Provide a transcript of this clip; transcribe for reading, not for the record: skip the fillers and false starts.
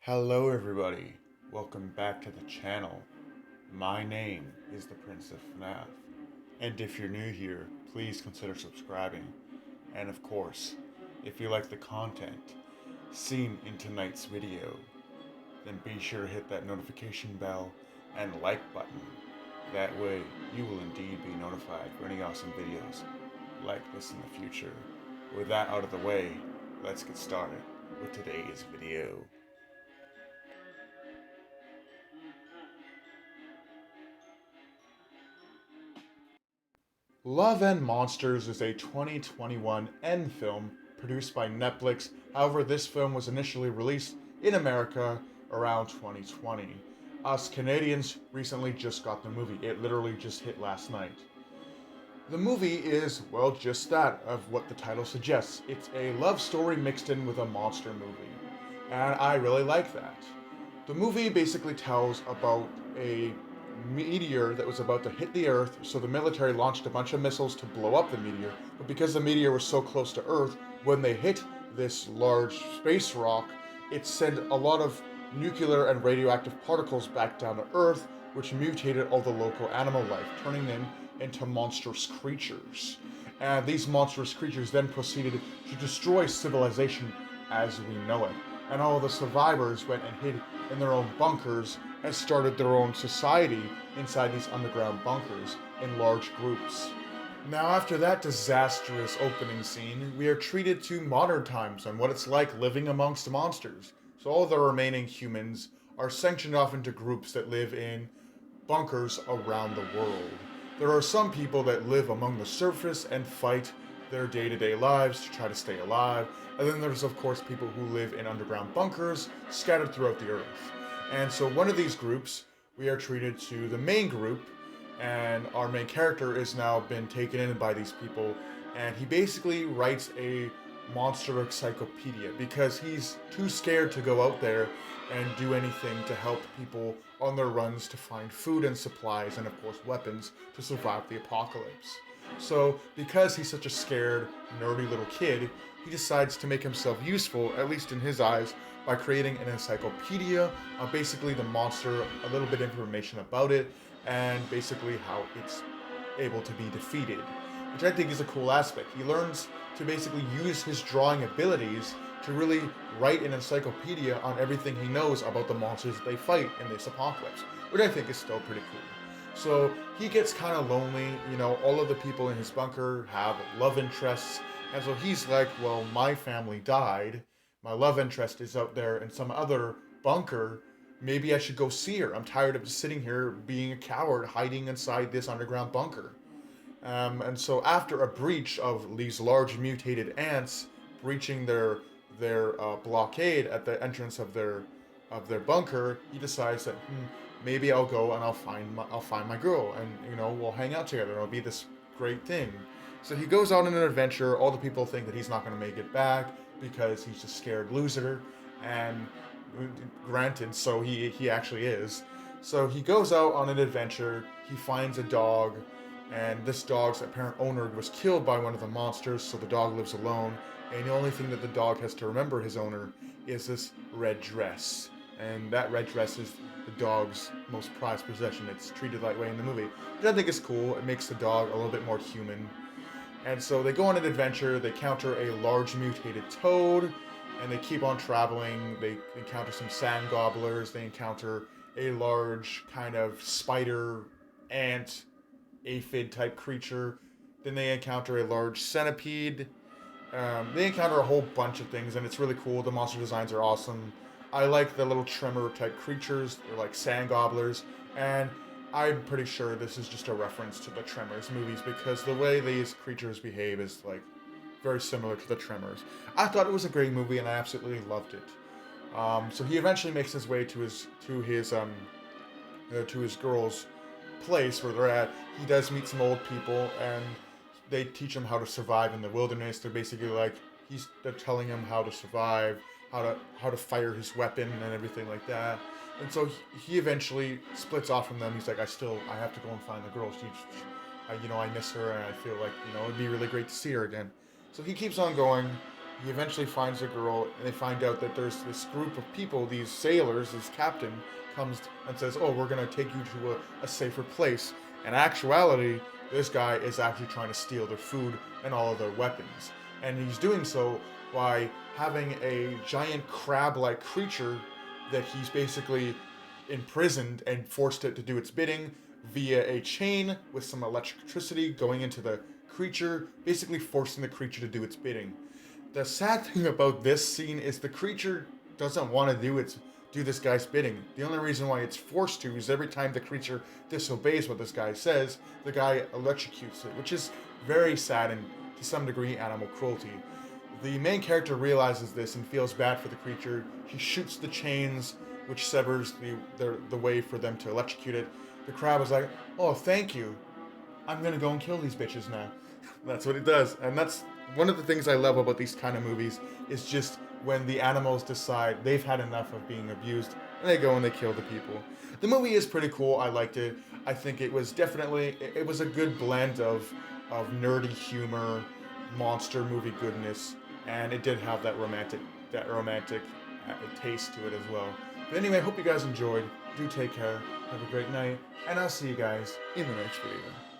Hello everybody, welcome back to the channel. My name is the Prince of FNAF, and if you're new here, please consider subscribing. And of course, if you like the content seen in tonight's video, then be sure to hit that notification bell and like button. That way, you will indeed be notified for any awesome videos like this in the future. With that out of the way, let's get started with today's video. Love and Monsters is a 2021 Nfilm produced by Netflix. However, this film was initially released in America around 2020. Us Canadians recently just got the movie. It literally just hit last night. The movie is, well, just that of what the title suggests. It's a love story mixed in with a monster movie. And I really like that. The movie basically tells about a meteor that was about to hit the Earth, so the military launched a bunch of missiles to blow up the meteor. But because the meteor was so close to Earth, when they hit this large space rock, it sent a lot of nuclear and radioactive particles back down to Earth, which mutated all the local animal life, turning them into monstrous creatures. And these monstrous creatures then proceeded to destroy civilization as we know it. And all the survivors went and hid in their own bunkers and started their own society inside these underground bunkers in large groups. Now, after that disastrous opening scene, we are treated to modern times and what it's like living amongst monsters. So, all the remaining humans are sectioned off into groups that live in bunkers around the world. There are some people that live among the surface and fight their day to day lives to try to stay alive. And then there's, of course, people who live in underground bunkers scattered throughout the earth. And so, one of these groups, we are treated to the main group, and our main character is now been taken in by these people. And he basically writes a monster encyclopedia because he's too scared to go out there and do anything to help people on their runs to find food and supplies and, of course, weapons to survive the apocalypse. So, because he's such a scared, nerdy little kid, he decides to make himself useful, at least in his eyes, by creating an encyclopedia of basically the monster, a little bit of information about it, and basically how it's able to be defeated, which I think is a cool aspect. He learns to basically use his drawing abilities to really write an encyclopedia on everything he knows about the monsters that they fight in this apocalypse, which I think is still pretty cool. So he gets kind of lonely, all of the people in his bunker have love interests, and so he's like, well, my family died, my love interest is out there in some other bunker, maybe I should go see her. I'm tired of just sitting here being a coward, hiding inside this underground bunker. And so after a breach of these large mutated ants breaching their blockade at the entrance of their bunker, he decides that maybe I'll go and I'll find my girl, and we'll hang out together. It'll be this great thing. So he goes out on an adventure. All the people think that he's not going to make it back because he's a scared loser, and granted, so he actually is. So he goes out on an adventure. He finds a dog, and this dog's apparent owner was killed by one of the monsters, so the dog lives alone. And the only thing that the dog has to remember his owner is this red dress. And that red dress is the dog's most prized possession. It's treated that way in the movie, which I think is cool. It makes the dog a little bit more human. And so they go on an adventure. They encounter a large mutated toad, and they keep on traveling. They encounter some sand gobblers. They encounter a large kind of spider, ant, aphid type creature. Then they encounter a large centipede. They encounter a whole bunch of things, and it's really cool. The monster designs are awesome. I like the little tremor type creatures. They're like sand gobblers, and I'm pretty sure this is just a reference to the Tremors movies because the way these creatures behave is like very similar to the Tremors. I thought it was a great movie, and I absolutely loved it. So he eventually makes his way to his girl's place where they're at. He does meet some old people, and they teach him how to survive in the wilderness. They're basically like they're telling him how to survive, how to fire his weapon and everything like that. And so he eventually splits off from them. He's like, I have to go and find the girl. I miss her, and I feel like it'd be really great to see her again. So he keeps on going. he eventually finds a girl, and they find out that there's this group of people, these sailors, this captain comes and says, oh, we're going to take you to a safer place. In actuality, this guy is actually trying to steal their food and all of their weapons. And he's doing so by having a giant crab-like creature that he's basically imprisoned and forced it to do its bidding via a chain with some electricity going into the creature, basically forcing the creature to do its bidding. The sad thing about this scene is the creature doesn't want to do this guy's bidding. The only reason why it's forced to is every time the creature disobeys what this guy says, the guy electrocutes it, which is very sad and to some degree animal cruelty. The main character realizes this and feels bad for the creature. He shoots the chains, which severs the way for them to electrocute it. The crab is like, oh, thank you. I'm gonna go and kill these bitches now. That's what it does. And that's one of the things I love about these kind of movies is just when the animals decide they've had enough of being abused and they go and they kill the people. The movie is pretty cool. I liked it. I think it was definitely, it was a good blend of nerdy humor, monster movie goodness, and it did have that romantic taste to it as well. But anyway, I hope you guys enjoyed. Do take care. Have a great night. And I'll see you guys in the next video.